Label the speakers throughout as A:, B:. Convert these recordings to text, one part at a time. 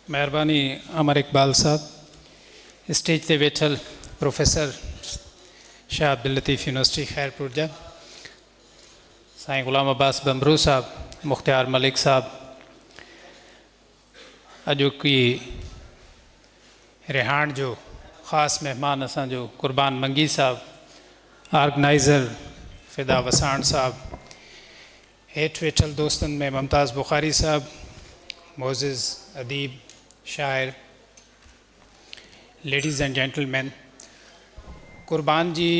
A: मेहरबानी अमर इकबाल साहब, स्टेज ते वेठल प्रोफेसर शाह अब्दुल लतीफ़ यूनिवर्सिटी खैरपुर जा, साईं गुलाम अब्बास बमरू साहब, मुख्तियार मलिक साहब, अॼोकी रिहाण जो ख़ासि महिमान असांजो कुर्बान मंगी साहब, ऑर्गेनाइज़र फ़िदा वसाण साहब, हेठि वेठल दोस्तनि में मुमताज़ बुखारी साहब, मोज़िज़ अदीब शाइर, लेडीज़ एंड जेंटलमैन, कुर्बान जी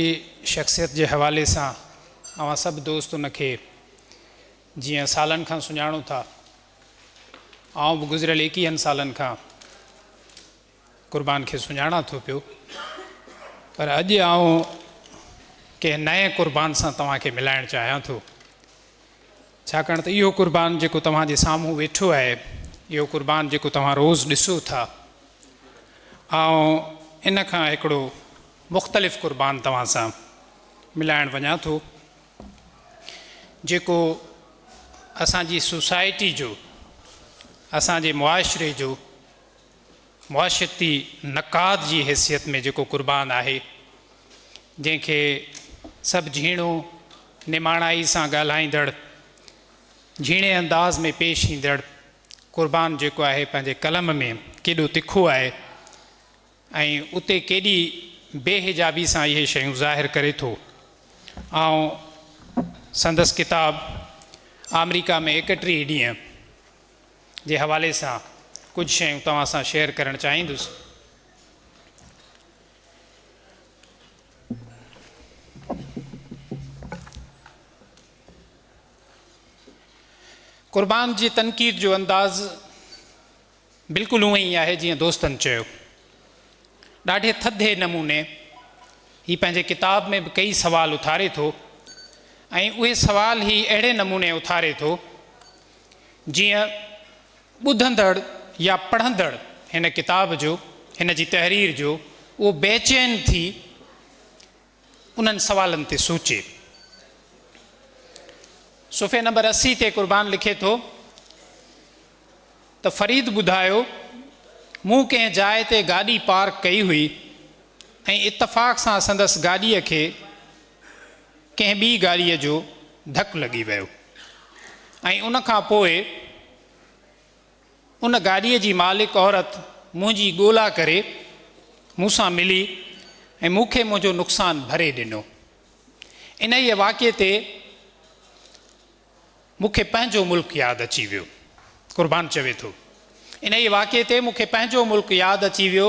A: शख़्सियत जे हवाले सां अवां सभु दोस्त उनखे जीअं सालनि खां सुञाणो था। आउं बि गुज़िरियल 21 सालनि खां कुर्बान खे सुञाणा थो पियो, पर अॼु आउं कंहिं नए कुर्बान सां तव्हांखे मिलाइणु चाहियां थो, छाकाणि त इहो कुर्बान जेको तव्हांजे साम्हूं वेठो आहे, इहो कुर्बान जेको तव्हां रोज़ु ॾिसो था, ऐं इन खां हिकिड़ो मुख़्तलिफ़ कुर्बान तव्हां सां मिलाइणु वञा थो, जेको असांजी सोसाइटी जो, असांजे मुआशरे जो मुआशरती नक़ाद जी हैसियत में जेको कुर्बान आहे, जंहिंखे सभु झीणो निमाणाई सां ॻाल्हाईंदड़, झीणे अंदाज़ में पेश ईंदड़ कुर्बान जेको आहे पंहिंजे कलम में केॾो तिखो आहे ऐं उते केॾी बेहिजाबी सां इहे शयूं ज़ाहिर करे थो। ऐं संदसि किताब अमेरिका में 31 ॾींहं जे हवाले सां कुझु शयूं तव्हां सां शेयर करणु चाहींदुसि। कुर्बान जी तनक़ीद जो अंदाज़ बिल्कुलु उअं ई आहे जीअं दोस्तनि चयो, ॾाढे थधे नमूने ही पंहिंजे किताब में बि कई सवाल उथारे थो ऐं उहे सवाल ही अहिड़े नमूने उथारे थो जीअं ॿुधंदड़ या पढ़ंदड़ हिन किताब जो, हिन जी तहरीर जो, उहो बेचैन थी उन्हनि सवालनि ते सोचे। सुफ़े नंबर 80 ते कुर्बान लिखे थो त फ़रीद ॿुधायो, मूं कंहिं जाइ ते गाॾी पार्क कई हुई ऐं इतफ़ाक़ सां संदसि गाॾीअ खे कंहिं ॿी गाॾीअ जो धकु लॻी वियो ऐं उनखां पोइ उन गाॾीअ जी मालिक औरत मुंहिंजी ॻोल्हा करे मूंसां मिली ऐं मूंखे मुंहिंजो नुक़सानु भरे ॾिनो। इन ई वाक़िए ते मूंखे पंहिंजो मुल्क यादि अची वियो, कुर्बान चवे थो, इन ई वाक़िए ते मूंखे पंहिंजो मुल्क यादि अची वियो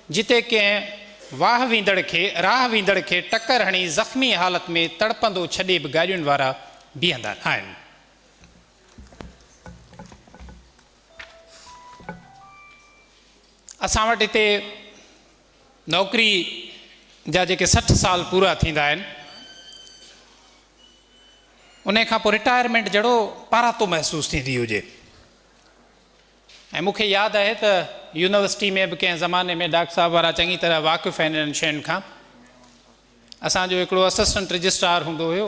A: जिते कंहिं राह वेंदड़ खे टकर हणी ज़ख़्मी हालत में तड़पंदो छॾे बि गाॾियुनि वारा बीहंदा आहिनि। असां वटि हिते नौकिरी जा जेके 60 साल पूरा थींदा आहिनि, उन खां पोइ रिटायरमेंट जहिड़ो पारातो महसूसु थींदी हुजे। ऐं मूंखे यादि आहे त यूनिवर्सिटी में बि कंहिं ज़माने में डॉक्टर साहब वारा चङी तरह वाक़ुफ़ु आहिनि इन्हनि शयुनि खां। असांजो हिकिड़ो असिस्टेंट रजिस्ट्रार हूंदो हुयो,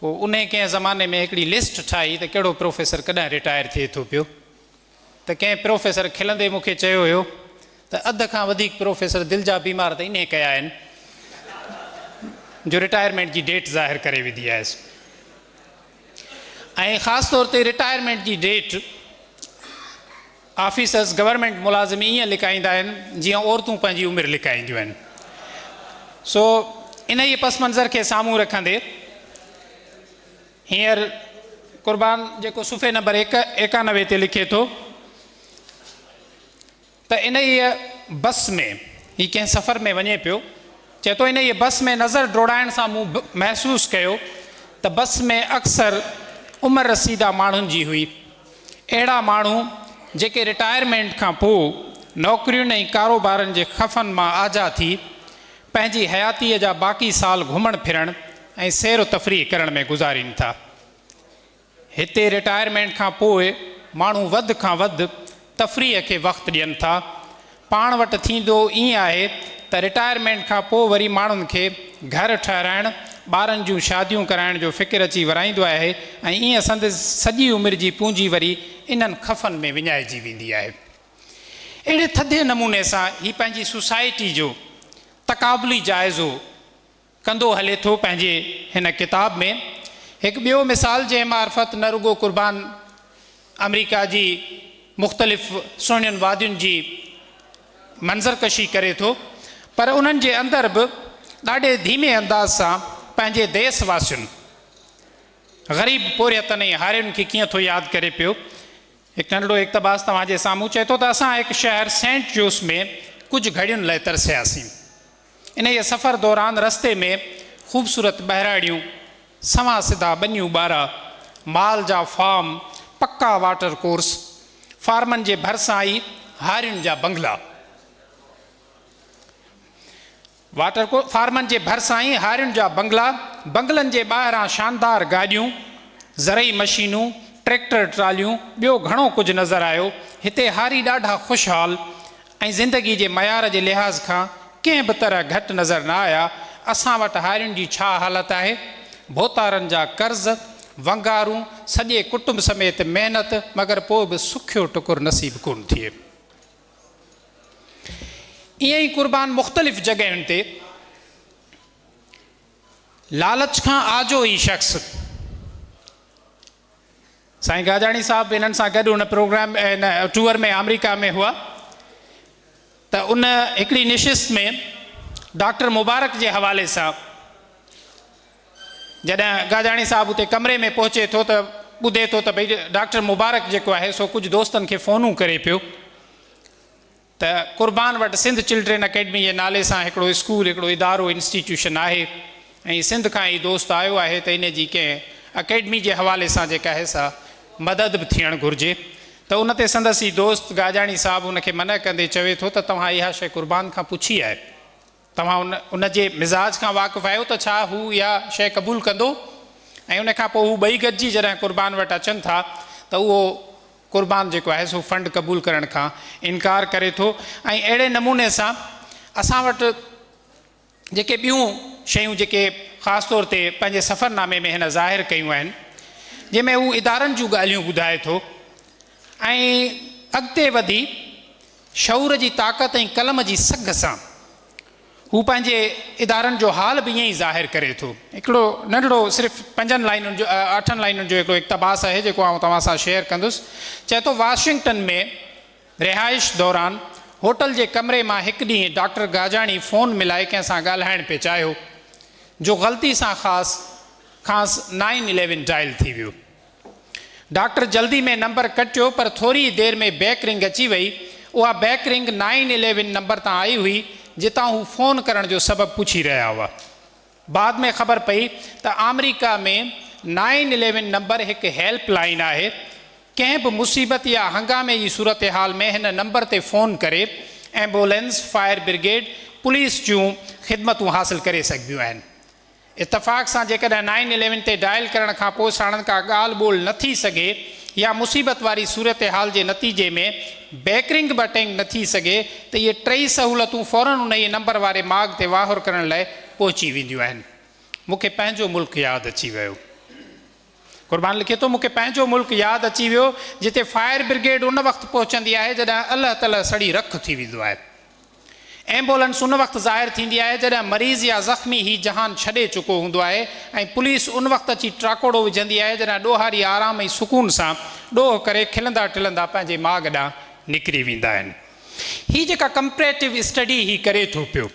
A: पोइ उन कंहिं ज़माने में हिकिड़ी लिस्ट ठाही त कहिड़ो प्रोफेसर कॾहिं रिटायर थिए थो पियो, त कंहिं प्रोफेसर खिलंदे मूंखे चयो हुयो त अध खां वधीक प्रोफेसर दिलि जा बीमार त इन कया आहिनि जो रिटायरमेंट जी डेट ज़ाहिर करे विधी आहे। ऐं ख़ासि तौर ते रिटायरमेंट जी डेट ऑफिसर्स गवर्नमेंट मुलाज़िम ईअं लिकाईंदा आहिनि जीअं औरतूं पंहिंजी उमिरि लिकाईंदियूं आहिनि। सो इन ई पस मंज़र खे साम्हूं रखंदे हींअर कुर्बान जेको सुफ़े नंबर 91 ते लिखे थो त इन ई बस में ही कंहिं सफ़र में वञे पियो, चए थो इन ई बस में नज़र दौड़ाइण सां मूं महसूसु कयो त बस में अक्सर उमिरि रसीदा माण्हुनि जी हुई, अहिड़ा माण्हू जेके रिटायरमेंट खां पोइ नौकरियुनि ऐं कारोबारनि जे ख़फ़नि मां आज़ा थी पंहिंजी हयातीअ जा बाक़ी साल घुमण फिरण ऐं सैर व तफ़रीह करण में गुज़ारीनि था। हिते रिटायरमेंट खां पोइ माण्हू वधि खां वधि तफ़रीह खे वक़्तु ॾियनि था। पाण वटि थींदो ईअं आहे त रिटायरमेंट खां पोइ वरी माण्हुनि खे घर ठहिराइण, ॿारनि जूं शादियूं कराइण जो फ़िक्र अची वराईंदो आहे ऐं ईअं संदसि सॼी उमिरि जी पूंजी वरी इन्हनि खफ़नि में विञाइजी वेंदी आहे। अहिड़े थधे नमूने सां ही पंहिंजी सोसाइटी जो तक़ाबुली जाइज़ो कंदो हले थो पंहिंजे हिन किताब में। हिकु ॿियो मिसाल जे मार्फत न रुगो क़ुर्बान अमेरिका जी मुख़्तलिफ़ सुहिणियुनि वादियुनि जी मंज़रकशी करे थो, पर उन्हनि जे अंदरि बि ॾाढे धीमे अंदाज़ सां पंहिंजे देशवासियुनि ग़रीब पोरियतनि ऐं हारियुनि खे कीअं थो यादि करे पियो। हिकु नंढिड़ो इक़्तिबास तव्हांजे साम्हूं चए थो त असां हिकु शहर सेंट जोस में कुझु घड़ियुनि लाइ तरसियासीं। इन जे सफ़र दौरान रस्ते में ख़ूबसूरत बहिराड़ियूं, सवा सिधा बनियूं ॿारा, माल जा फार्म, पक्का वाटर कोर्स, फार्मनि जे भरिसां ई हारियुनि जा बंगला, फार्मनि जे भरिसां ई हारियुनि जा बंगला, बंगलनि जे ॿाहिरां शानदार गाॾियूं, ज़रई मशीनूं, ट्रैक्टर ट्रालियूं, ॿियो घणो कुझु नज़र आयो। हिते हारी ॾाढा ख़ुशहाल ऐं ज़िंदगी जे मयार जे लिहाज़ खां कंहिं बि तरह घटि नज़र न आया। असां वटि हारियुनि जी छा हालति आहे? भोतारनि जा कर्ज़, वंगारूं, सॼे कुटुंब समेत महिनत, मगर पोइ बि सुखियो टुकुर नसीब कोन थिए। ईअं ई क़ुर्बान मुख़्तलिफ़ जॻहियुनि ते लालच खां आजो ई शख़्स, साईं गाजाणी साहब इन्हनि सां गॾु उन प्रोग्राम इन टूर में अमेरिका में हुआ, त उन हिकिड़ी निशिस्त में डॉक्टर मुबारक जे हवाले सां जॾहिं गाजाणी साहब उते कमरे में पहुचे थो त ॿुधे थो त भई डॉक्टर मुबारक जेको आहे सो कुझु दोस्तनि खे फ़ोनूं करे पियो त क़ुर्बान वटि सिंध चिल्ड्रेन अकेडमी जे नाले सां हिकिड़ो स्कूल, हिकिड़ो इदारो, इंस्टीट्यूशन आहे ऐं सिंध खां ई दोस्त आयो आहे त इन जी कंहिं अकेडमी जे हवाले सां जेका आहे सा मदद बि थियणु घुरिजे। त उन ते संदसि दोस्त गाजाणी साहब उनखे मना कंदे चवे थो त तव्हां इहा शइ क़ुर्बान खां पुछी आहे, तव्हां उन जे मिज़ाज खां वाक़ुफ़ु आहियो त छा हू इहा शइ क़बूल कंदो? ऐं उनखां पोइ हू ॿई गॾिजी जॾहिं क़ुर्बान वटि अचनि था त उहो क़ुर्बान जेको आहे सो फंड क़बूल करण खां इनकार करे थो। ऐं अहिड़े नमूने सां असां वटि जेके ॿियूं शयूं जेके ख़ासि तौर ते पंहिंजे सफ़रनामे में हिन ज़ाहिर कयूं आहिनि, जंहिंमें हू इदारनि जूं ॻाल्हियूं ॿुधाए थो ऐं अॻिते वधी शऊर जी ताक़त ऐं कलम जी सघ सां हू पंहिंजे इदारनि जो हाल बि ईअं ई ज़ाहिर करे थो। हिकिड़ो नंढिड़ो सिर्फ़ु 5 लाइनुनि जो 8 लाइनुनि जो हिकिड़ो इक़्तिबास आहे जेको आउं तव्हां सां शेयर कंदुसि। चए थो वाशिंगटन में रिहाइश दौरान होटल जे कमरे मां हिकु ॾींहुं डॉक्टर गाजाणी फ़ोन मिलाए कंहिं सां ॻाल्हाइणु पिए चाहियो जो ग़लती सां ख़ासि 911 डायल थी वियो। डॉक्टर जल्दी में नंबर कटियो पर थोरी देरि में बैक रिंग अची वई। उहा बैक रिंग 911 नंबर तां आई हुई जितां हू फ़ोन करण जो सबबु पुछी रहिया हुआ। बाद में ख़बर पई त अमेरिका में 911 नंबर हिकु हेल्प लाइन आहे। कंहिं बि मुसीबत या हंगामे जी सूरत हाल में हिन नंबर ते फ़ोन करे एम्बुलेंस, फायर ब्रिगेड, पुलिस जूं ख़िदमतूं हासिल करे सघबियूं आहिनि। इतफ़ाक़ सां जेकॾहिं 911 ते डायल करण खां पोइ साणनि का ॻाल्हि ॿोल न थी सघे या मुसीबत वारी सूरत हाल जे नतीजे में बैकरिंग बि अटेंड न थी सघे त इहे 3 सहूलतूं फ़ौरन उन ई नंबर वारे माग ते वाहुर करण लाइ पहुची वेंदियूं आहिनि। मूंखे पंहिंजो मुल्क यादि अची वियो। क़ुर्बान लिखे थो, मूंखे पंहिंजो मुल्क यादि अची वियो जिते फायर ब्रिगेड उन वक़्तु पहुचंदी आहे जॾहिं अल्लाह तला सड़ी रख थी वेंदो आहे। एम्बुलेंस उन वक़्तु ज़ाहिर थींदी आहे जॾहिं मरीज़ या ज़ख़्मी ही जहान छॾे चुको हूंदो आहे ऐं पुलिस उन वक़्तु अची ट्राकोड़ो विझंदी आहे जॾहिं ॾोहारी आराम ऐं सुकून सां ॾोह करे खिलंदा टिलंदा पंहिंजे माग ॾांहुं निकिरी वेंदा आहिनि। हीअ जेका कंपेरेटिव स्टडी ही करे थो पियो,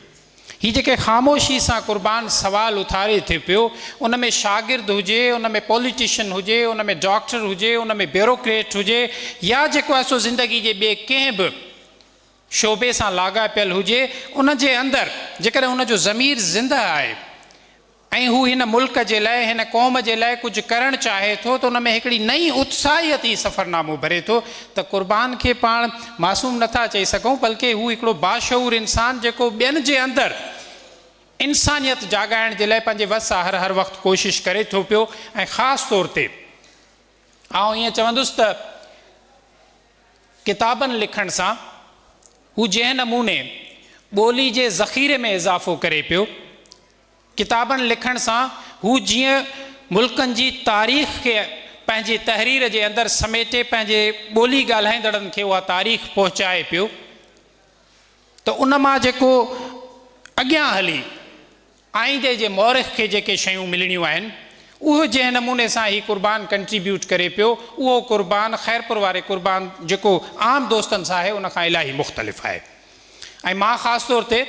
A: हीअ जेके ख़ामोशी सां क़ुर्बान सवाल उथारे थो पियो, उन में शागिर्द हुजे, उन में पॉलिटिशियन हुजे, उन में डॉक्टर हुजे, उन में ब्यूरोक्रेट हुजे या जेको आहे सो ज़िंदगी जे ॿिए कंहिं बि शोबे सां लाॻापियल हुजे, उन जे अंदरि जेकॾहिं उन जो ज़मीर ज़िंदा आहे ऐं हू हिन मुल्क जे लाइ, हिन क़ौम जे लाइ कुझु करणु चाहे थो त उन में हिकिड़ी नई उत्साहियत ई सफ़रनामो भरे थो त क़ुर्बान खे पाण मासूम नथा चई सघूं, बल्कि हू हिकिड़ो बाशऊर इंसान जेको ॿियनि जे अंदरि इंसानियत जाॻाइण जे लाइ पंहिंजे वस सां हर वक़्तु कोशिशि करे थो पियो। ऐं ख़ासि तौर ते आउं ईअं चवंदुसि त किताबनि लिखण सां हू जंहिं नमूने ॿोली जे ज़ख़ीरे में इज़ाफ़ो करे पियो, किताबनि लिखण सां हू जीअं मुल्कनि जी तारीख़ खे पंहिंजी तहरीर जे अंदरि समेटे पंहिंजे ॿोली ॻाल्हाईंदड़नि खे उहा तारीख़ पहुचाए पियो, त उन मां जेको अॻियां हली आईंदे जे मौरिख़ खे जेके शयूं मिलणियूं आहिनि उहो जंहिं नमूने सां ही क़ुर्बान कंट्रीब्यूट करे पियो उहो क़ुर्बान ख़ैरपुर वारे क़ुर्बान जेको आम दोस्तनि सां आहे उन खां इलाही मुख़्तलिफ़ आहे। ऐं मां ख़ासि तौर ते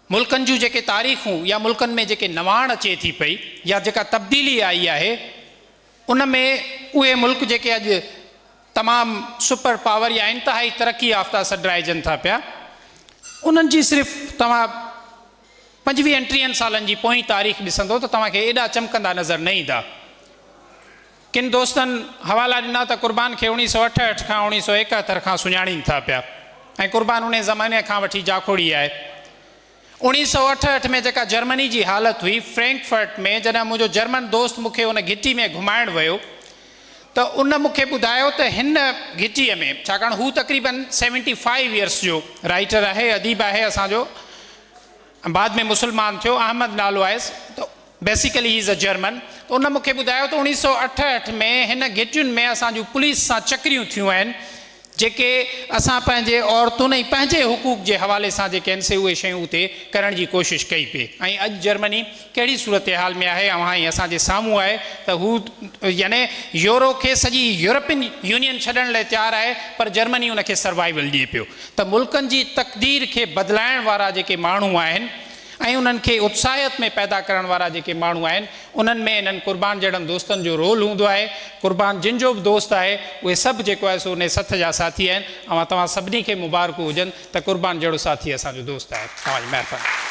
A: मुल्कनि जूं जेके तारीख़ूं या मुल्कनि में जेके नवाण अचे थी पई या जेका तब्दीली आई आहे उन में उहे मुल्क जेके अॼु तमामु सुपर पावर या इंतिहाई तरक़ी याफ़्ता सॾराइजनि था पिया उन्हनि जी सिर्फ़ु तव्हां 25-30 सालनि जी पोइ तारीख़ ॾिसंदो त तव्हांखे एॾा चमकंदा नज़र न ईंदा। किन दोस्तनि हवाला ॾिना त क़ुर्बान खे 1968 खां 1971 खां सुञाणीनि था पिया ऐं क़ुर्बान उन ज़माने खां वठी जाखोड़ी आहे। 1968 में जेका जर्मनी जी हालत हुई फ्रैंकफर्ट में जॾहिं मुंहिंजो जर्मन दोस्त मूंखे उन घिटी में घुमाइण वियो त उन मूंखे ॿुधायो त हिन घिटीअ में छाकाणि हू तक़रीबन 75 इयर्स जो राइटर आहे अदीब आहे असांजो बाद में मुसलमान थियो अहमद नालो आहे त basically he is a German. त उन मूंखे ॿुधायो त 1968 में हिन घिटियुनि में असांजूं पुलिस सां चकरियूं थियूं आहिनि जेके असां पंहिंजे औरतुनि ऐं पंहिंजे हुकूक जे हवाले सां जेके आहिनि से उहे शयूं उते करण जी कोशिशि कई पई। ऐं अॼु जर्मनी कहिड़ी सूरत हाल में आहे ऐं असांजे साम्हूं आहे त हू यानी यूरो खे सॼी यूरोपियन यूनियन छॾण लाइ तयारु आहे पर जर्मनी उनखे सर्वाइवल ॾिए पियो। त मुल्कनि जी तक़दीर खे बदिलाइण वारा जेके माण्हू आहिनि ऐं उन्हनि खे उत्साहियत में पैदा करण वारा जेके माण्हू आहिनि उन्हनि में इन्हनि क़ुर्बान जहिड़नि दोस्तनि जो रोल हूंदो आहे। क़ुर्बान जिन जो बि दोस्त आहे उहे सभु जेको आहे सो उन सथ जा साथी आहिनि ऐं तव्हां सभिनी खे मुबारकूं हुजनि त क़ुर्बान जहिड़ो साथी असांजो दोस्त आहे। तव्हांजी महिरबानी।